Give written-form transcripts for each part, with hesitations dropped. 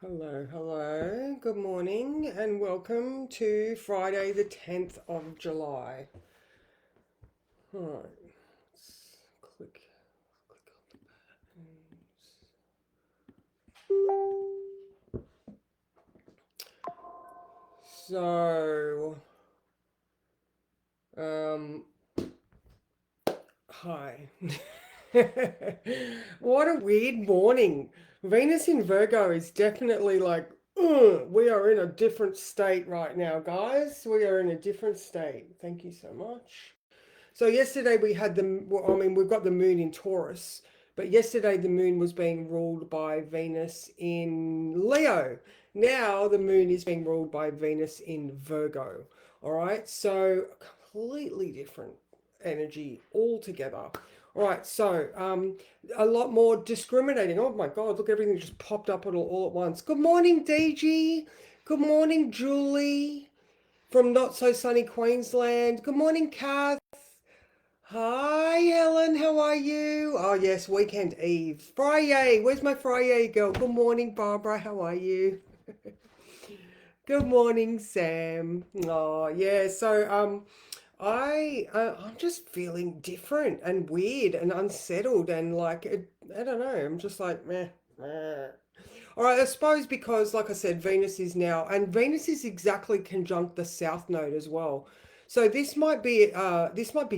Hello, hello. Good morning and welcome to Friday the 10th of July. All right, let's click on the buttons. So, um, hi. What a weird morning. Venus in Virgo is definitely like, we are in a different state right now, guys. We are in a different state. Thank you so much. So yesterday we had we've got the moon in Taurus, but yesterday the moon was being ruled by Venus in Leo. Now the moon is being ruled by Venus in Virgo. All right, so completely different energy altogether. All right, so a lot more discriminating. Oh my God, look, everything just popped up all at once. Good morning, DG. Good morning, Julie from not so sunny Queensland. Good morning, Kath. Hi, Helen. How are you? Oh, yes, weekend eve. Friday. Where's my Friday girl? Good morning, Barbara. How are you? Good morning, Sam. Oh, yeah. I'm just feeling different and weird and unsettled and like I don't know. I'm just like meh, meh. All right, I suppose because, like I said, Venus is exactly conjunct the South Node as well. So this might be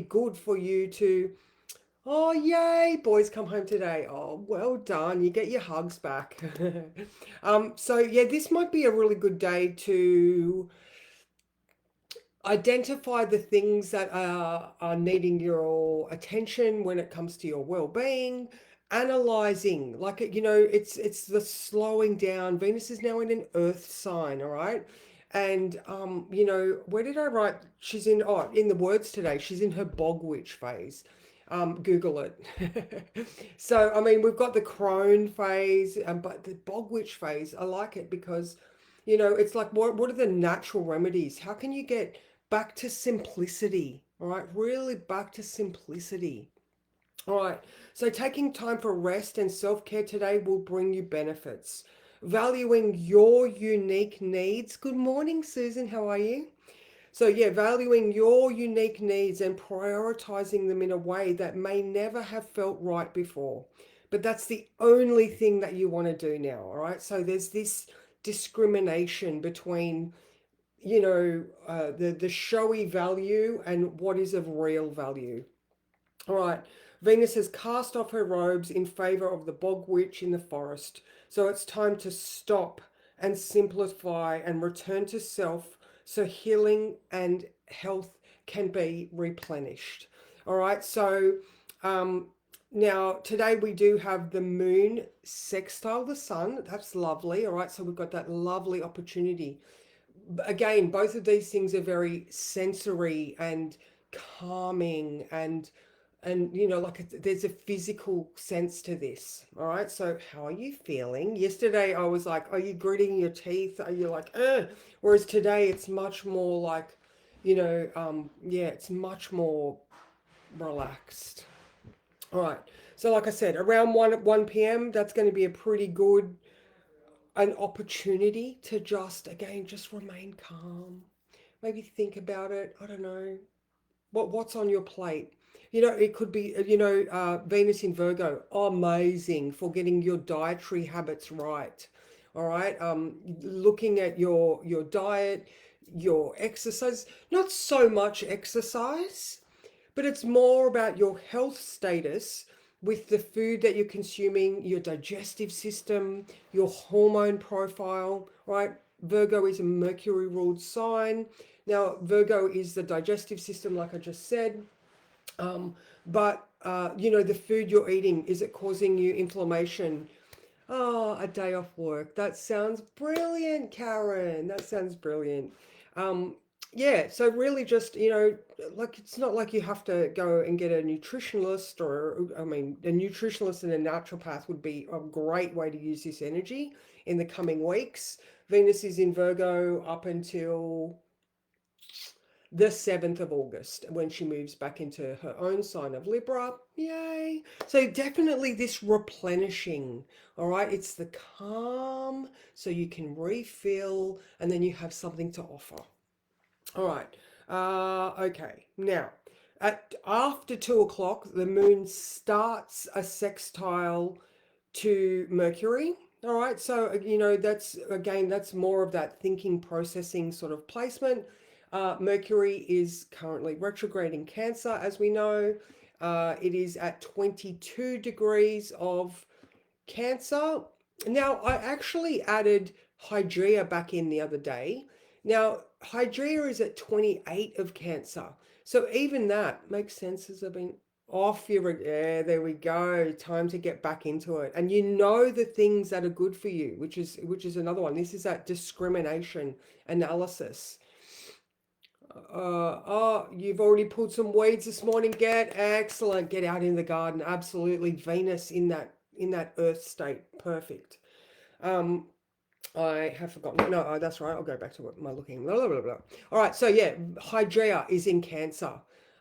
good for you to. Oh, yay! Boys come home today. Oh, well done. You get your hugs back. So yeah, this might be a really good day to identify the things that are needing your attention when it comes to your well-being, analyzing, like it's the slowing down. Venus is now in an earth sign, all right? And where did I write? She's in the words today, she's in her bog witch phase. Google it. So I mean, we've got the crone phase, but the bog witch phase, I like it because it's like what are the natural remedies? How can you get back to simplicity? All right, really back to simplicity. All right, so taking time for rest and self care today will bring you benefits. Valuing your unique needs. Good morning, Susan. How are you? So, yeah, valuing your unique needs and prioritizing them in a way that may never have felt right before. But that's the only thing that you want to do now. All right. So, there's this discrimination between the showy value and what is of real value. All right, Venus has cast off her robes in favor of the bog witch in the forest, so it's time to stop and simplify and return to self so healing and health can be replenished. All right, so um, now today we do have the moon sextile the sun. That's lovely. All right, so we've got that lovely opportunity. Again, both of these things are very sensory and calming and like there's a physical sense to this. All right, so how are you feeling? Yesterday I was like, are you gritting your teeth? Are you like whereas today it's much more like yeah, it's much more relaxed. All right, so like I said, around 1 p.m. that's going to be a pretty good an opportunity to just remain calm. Maybe think about it. I don't know. What's on your plate? It could be Venus in Virgo. Amazing for getting your dietary habits right. All right. Looking at your diet, your exercise. Not so much exercise, but it's more about your health status with the food that you're consuming, your digestive system, your hormone profile, right? Virgo is a Mercury ruled sign. Now, Virgo is the digestive system, like I just said. But the food you're eating, is it causing you inflammation? Oh, a day off work. That sounds brilliant, Karen. That sounds brilliant. Um, yeah, so really just, like it's not like you have to go and get a nutritionalist I mean, a nutritionalist and a naturopath would be a great way to use this energy in the coming weeks. Venus is in Virgo up until the 7th of August when she moves back into her own sign of Libra. Yay. So definitely this replenishing. All right. It's the calm so you can refill and then you have something to offer. All right. Okay. Now, after 2 o'clock, the moon starts a sextile to Mercury. All right. So, that's again, that's more of that thinking, processing sort of placement. Mercury is currently retrograde in Cancer, as we know. It is at 22 degrees of Cancer. Now, I actually added Hydrea back in the other day. Now, Hydrea is at 28 of Cancer. So even that makes sense as I've been off your, yeah, there we go. Time to get back into it. And you know the things that are good for you, which is another one. This is that discrimination analysis. Oh, you've already pulled some weeds this morning. Get excellent. Get out in the garden. Absolutely. Venus in that earth state. Perfect. Um, I have forgotten. No, that's right. I'll go back to my looking. Blah, blah, blah, blah. All right. So yeah, Hydrea is in Cancer.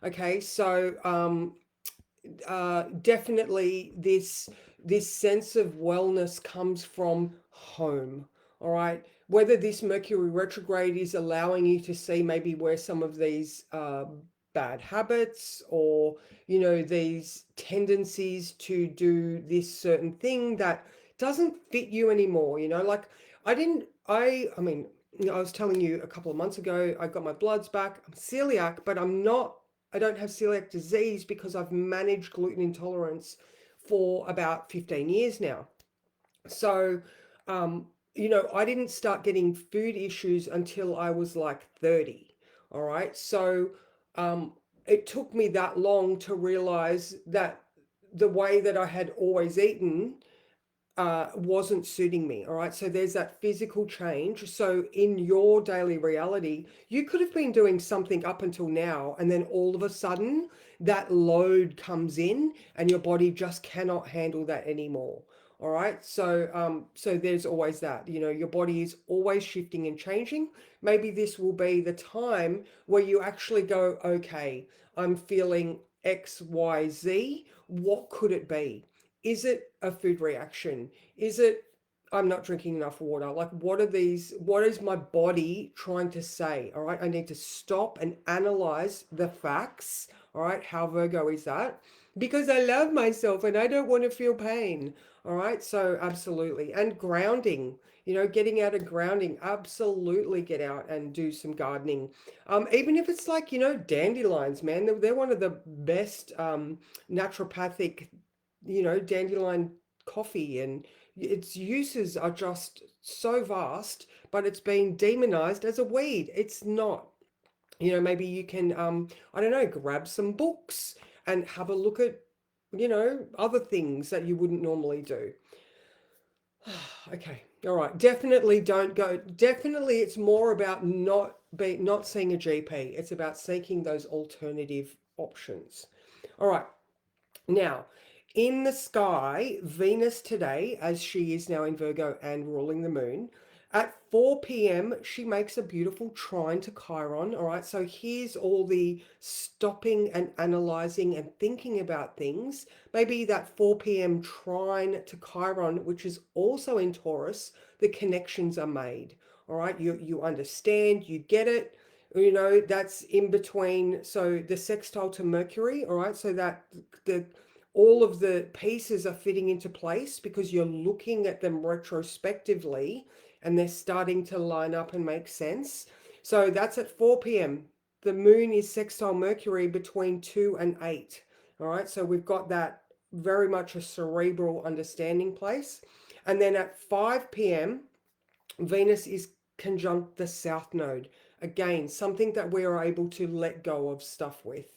Okay. So definitely this sense of wellness comes from home. All right, whether this Mercury retrograde is allowing you to see maybe where some of these bad habits or these tendencies to do this certain thing that doesn't fit you anymore, like I mean, I was telling you a couple of months ago I got my bloods back. I'm celiac, but I don't have celiac disease because I've managed gluten intolerance for about 15 years now. So, I didn't start getting food issues until I was like 30. All right. So, um, it took me that long to realize that the way that I had always eaten wasn't suiting me. All right. So there's that physical change. So in your daily reality, you could have been doing something up until now, and then all of a sudden that load comes in and your body just cannot handle that anymore. All right. So there's always that, your body is always shifting and changing. Maybe this will be the time where you actually go, okay, I'm feeling XYZ. What could it be? Is it a food reaction? Is it I'm not drinking enough water? Like, what is my body trying to say? All right. I need to stop and analyze the facts. All right. How Virgo is that? Because I love myself and I don't want to feel pain. All right. So, absolutely. And grounding, getting out of grounding, absolutely get out and do some gardening. Even if it's like, dandelions, man, they're one of the best naturopathic dandelion coffee, and its uses are just so vast, but it's been demonized as a weed. It's not. Maybe you can, I don't know, grab some books and have a look at, other things that you wouldn't normally do. Okay. All right. Definitely don't go. Definitely it's more about not seeing a GP. It's about seeking those alternative options. All right. Now, in the sky, Venus today, as she is now in Virgo and ruling the moon, at 4 p.m., she makes a beautiful trine to Chiron. All right, so here's all the stopping and analyzing and thinking about things. Maybe that 4 p.m. trine to Chiron, which is also in Taurus, the connections are made. All right, you understand, you get it. That's in between. So the sextile to Mercury, all right, so that the all of the pieces are fitting into place because you're looking at them retrospectively and they're starting to line up and make sense. So that's at 4 p.m. The moon is sextile Mercury between 2 and 8. All right, so we've got that very much a cerebral understanding place. And then at 5 p.m., Venus is conjunct the South Node. Again, something that we are able to let go of stuff with.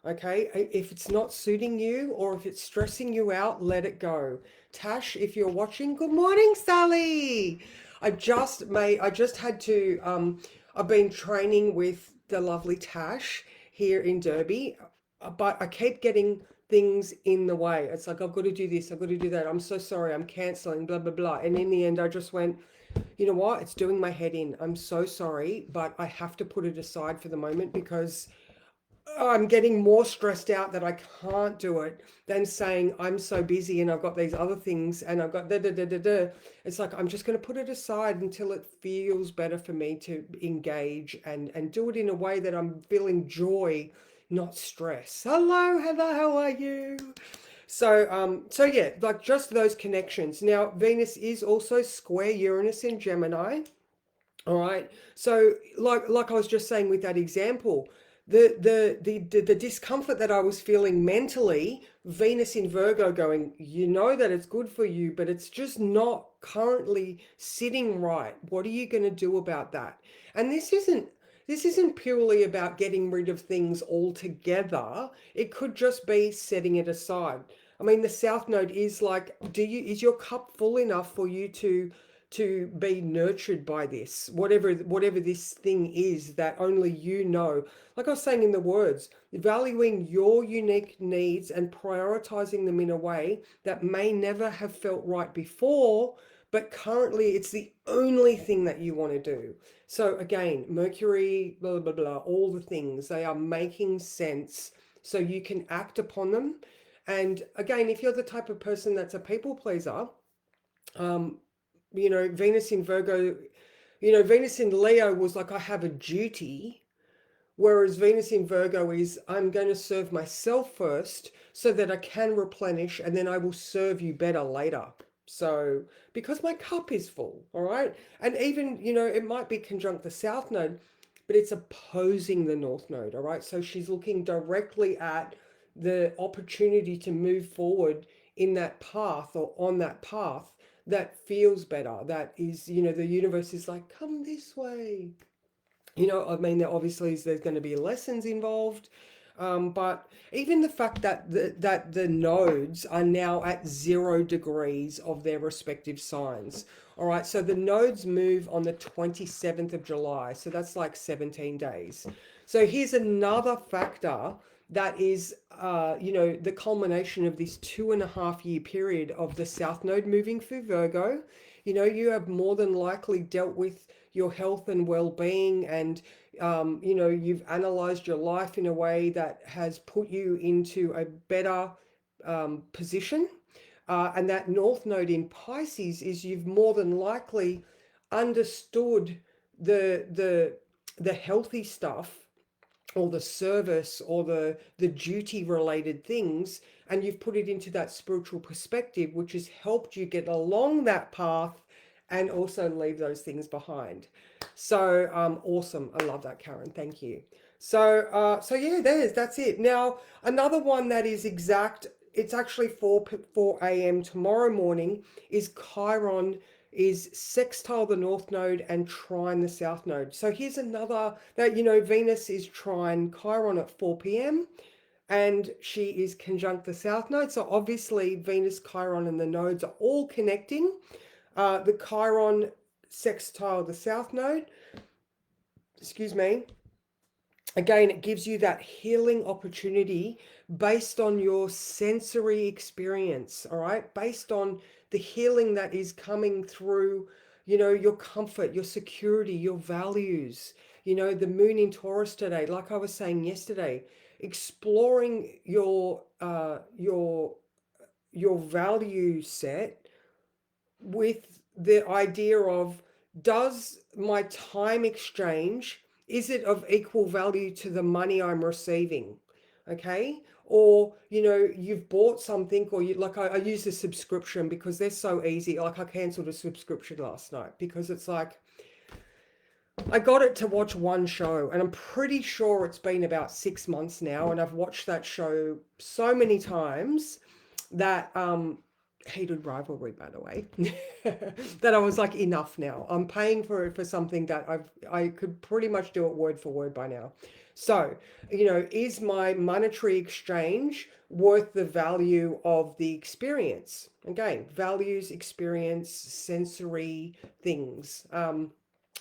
Okay, if it's not suiting you or if it's stressing you out, let it go. Tash, if you're watching, good morning, Sally. I just had to, I've been training with the lovely Tash here in Derby, but I keep getting things in the way. It's like, I've got to do this, I've got to do that. I'm so sorry, I'm canceling, blah, blah, blah. And in the end, I just went, You know what? It's doing my head in. I'm so sorry, but I have to put it aside for the moment because I'm getting more stressed out that I can't do it than saying I'm so busy and I've got these other things and I've got da da da da da. It's like I'm just going to put it aside until it feels better for me to engage and do it in a way that I'm feeling joy, not stress. Hello, Heather, how are you? So yeah, like just those connections. Now, Venus is also square Uranus in Gemini. All right. So like I was just saying with that example, the discomfort that I was feeling mentally, Venus in Virgo going, you know that it's good for you, but it's just not currently sitting right. What are you going to do about that? And this isn't purely about getting rid of things altogether. It could just be setting it aside. I mean, the South Node is like, is your cup full enough for you to be nurtured by this, whatever this thing is that only you know. Like I was saying in the words, valuing your unique needs and prioritizing them in a way that may never have felt right before, but currently it's the only thing that you want to do. So again, Mercury, blah blah blah, all the things, they are making sense so you can act upon them. And again, if you're the type of person that's a people pleaser, um, Venus in Virgo, Venus in Leo was like, I have a duty, whereas Venus in Virgo is, I'm going to serve myself first so that I can replenish and then I will serve you better later. So, because my cup is full, all right? And even, it might be conjunct the South Node, but it's opposing the North Node, all right? So she's looking directly at the opportunity to move forward in that path or on that path that feels better. That is, the universe is like, come this way. I mean, obviously there's going to be lessons involved, but even the fact that the nodes are now at 0 degrees of their respective signs. All right, so the nodes move on the 27th of July, so that's like 17 days. So here's another factor that is, the culmination of this 2.5 year period of the South Node moving through Virgo. You have more than likely dealt with your health and well-being, and you've analyzed your life in a way that has put you into a better position. And that North Node in Pisces is, you've more than likely understood the healthy stuff, or the service, or the duty related things, and you've put it into that spiritual perspective, which has helped you get along that path and also leave those things behind. So awesome. I love that, Karen. Thank you. So yeah, that's it. Now another one that is exact, it's actually 4 a.m. tomorrow morning, is Chiron is sextile the North Node and trine the South Node. So here's another that, Venus is trine Chiron at 4 p.m. and she is conjunct the South Node. So obviously Venus, Chiron, and the nodes are all connecting. The Chiron sextile the South Node, excuse me. Again, it gives you that healing opportunity based on your sensory experience, all right? Based on the healing that is coming through, your comfort, your security, your values. The moon in Taurus today, like I was saying yesterday, exploring your value set with the idea of, does my time exchange, is it of equal value to the money I'm receiving? Okay. Or, you've bought something, or I use the subscription because they're so easy. Like I canceled a subscription last night because it's like, I got it to watch one show, and I'm pretty sure it's been about 6 months now, and I've watched that show so many times that hated rivalry, by the way, that I was like, enough now. I'm paying for something that I could pretty much do it word for word by now. So, is my monetary exchange worth the value of the experience? Again, values, experience, sensory things.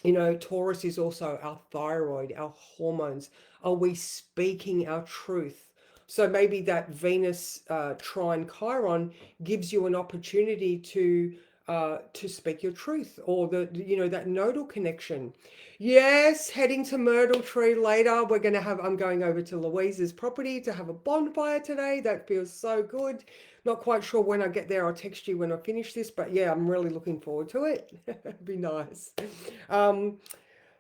Taurus is also our thyroid, our hormones. Are we speaking our truth? So maybe that Venus trine Chiron gives you an opportunity to to speak your truth, or that nodal connection. Yes, heading to Myrtle Tree later. I'm going over to Louise's property to have a bonfire today. That feels so good. Not quite sure when I get there. I'll text you when I finish this, but yeah, I'm really looking forward to it. It'd be nice. Um,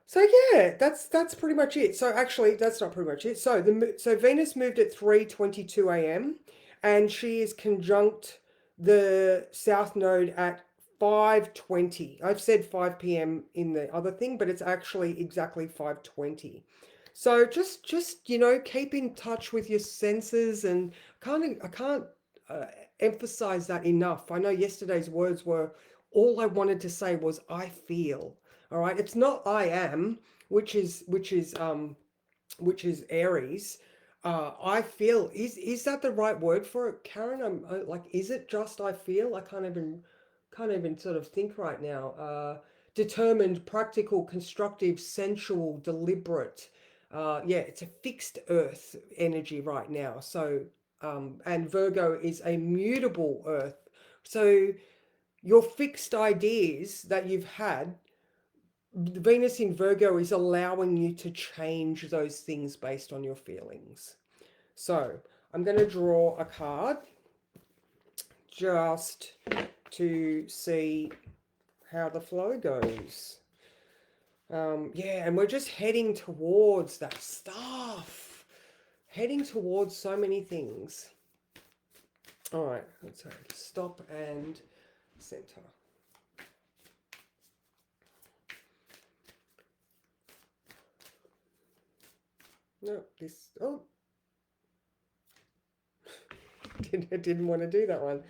so yeah, that's pretty much it. So actually, that's not pretty much it. So Venus moved at 3:22 a.m. and she is conjunct the South Node at 5:20. I've said 5 p.m. in the other thing, but it's actually exactly 5:20. So just keep in touch with your senses, and I can't uh, emphasize that enough. I know yesterday's words were, all I wanted to say was I feel. All right, it's not I am, which is Aries. I feel, is that the right word for it, Karen? Like, is it just I feel? I can't even sort of think right now. Determined, practical, constructive, sensual, deliberate. Yeah, it's a fixed Earth energy right now. So, and Virgo is a mutable Earth. So your fixed ideas that you've had, Venus in Virgo is allowing you to change those things based on your feelings. So I'm going to draw a card just to see how the flow goes. Yeah, and we're just heading towards that stuff. Heading towards so many things. All right, let's stop and center. No, didn't want to do that one.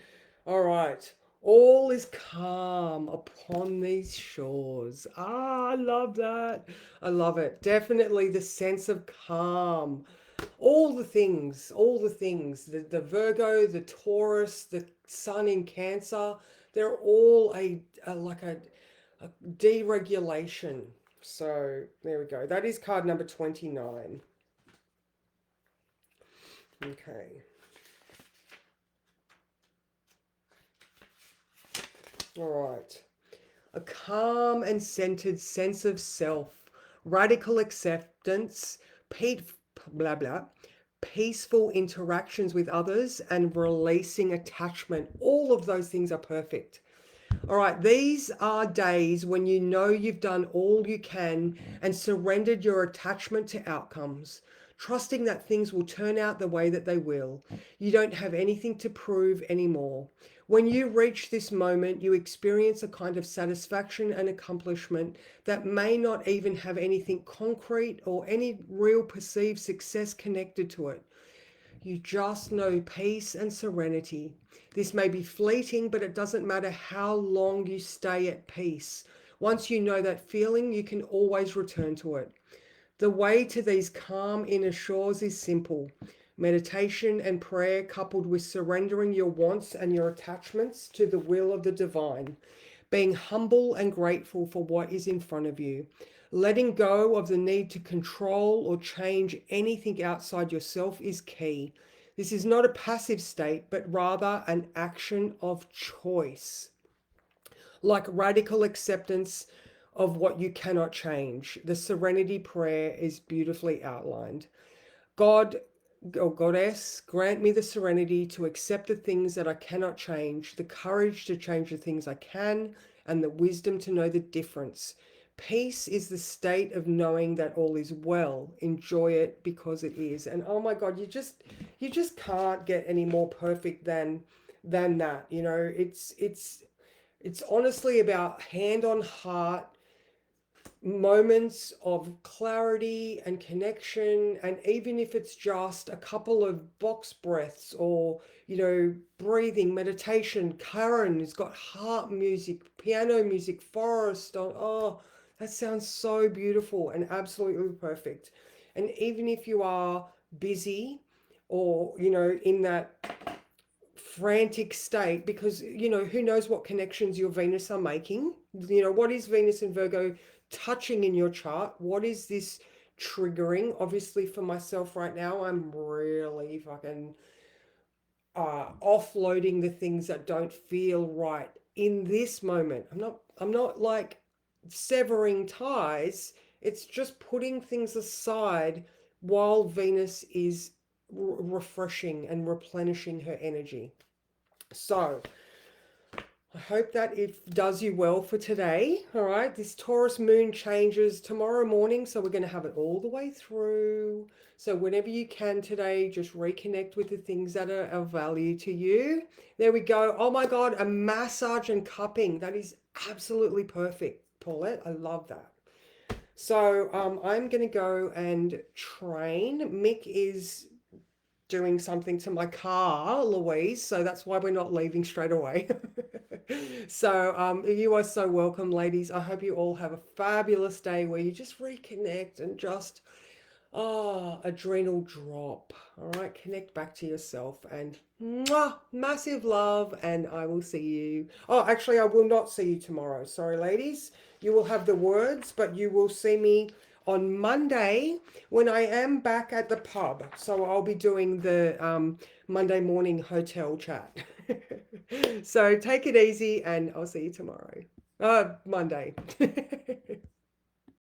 All right. All is calm upon these shores. I love that. I love it. Definitely the sense of calm. All the things. The Virgo, the Taurus, the Sun in Cancer, they're all like a deregulation. So there we go. That is card number 29. Okay. All right. A calm and centered sense of self, radical acceptance, blah blah, peaceful interactions with others, and releasing attachment. All of those things are perfect. All right, these are days when you know you've done all you can and surrendered your attachment to outcomes, trusting that things will turn out the way that they will. You don't have anything to prove anymore. When you reach this moment, you experience a kind of satisfaction and accomplishment that may not even have anything concrete or any real perceived success connected to it. You just know peace and serenity. This may be fleeting, but it doesn't matter how long you stay at peace. Once you know that feeling, you can always return to it. The way to these calm inner shores is simple. Meditation and prayer coupled with surrendering your wants and your attachments to the will of the divine. Being humble and grateful for what is in front of you. Letting go of the need to control or change anything outside yourself is key. This is not a passive state, but rather an action of choice. Like radical acceptance of what you cannot change. The serenity prayer is beautifully outlined. God or Goddess, grant me the serenity to accept the things that I cannot change, the courage to change the things I can, and the wisdom to know the difference. Peace is the state of knowing that all is well. Enjoy it because it is. And oh my God, you just can't get any more perfect than that. It's honestly about hand on heart moments of clarity and connection, and even if it's just a couple of box breaths or breathing meditation. Karen has got harp music, piano music, forest on. Oh, that sounds so beautiful and absolutely perfect. And even if you are busy or in that frantic state, because who knows what connections your Venus are making. What is Venus and Virgo touching in your chart? What is this triggering? Obviously for myself right now, I'm really fucking offloading the things that don't feel right in this moment. I'm not like severing ties. It's just putting things aside while Venus is refreshing and replenishing her energy. So, I hope that it does you well for today. All right, this Taurus moon changes tomorrow morning, so we're going to have it all the way through. So, whenever you can today, just reconnect with the things that are of value to you. There we go. Oh my God, a massage and cupping. That is absolutely perfect, Paulette. I love that. So, I'm going to go and train. Mick is doing something to my car, Louise, so that's why we're not leaving straight away. So you are so welcome, ladies. I hope you all have a fabulous day where you just reconnect and just adrenal drop. All right, connect back to yourself, and mwah, massive love, and I will see you. Oh, actually, I will not see you tomorrow. Sorry, ladies. You will have the words, but you will see me on Monday when I am back at the pub. So I'll be doing the Monday morning hotel chat. So take it easy, and I'll see you tomorrow. Monday.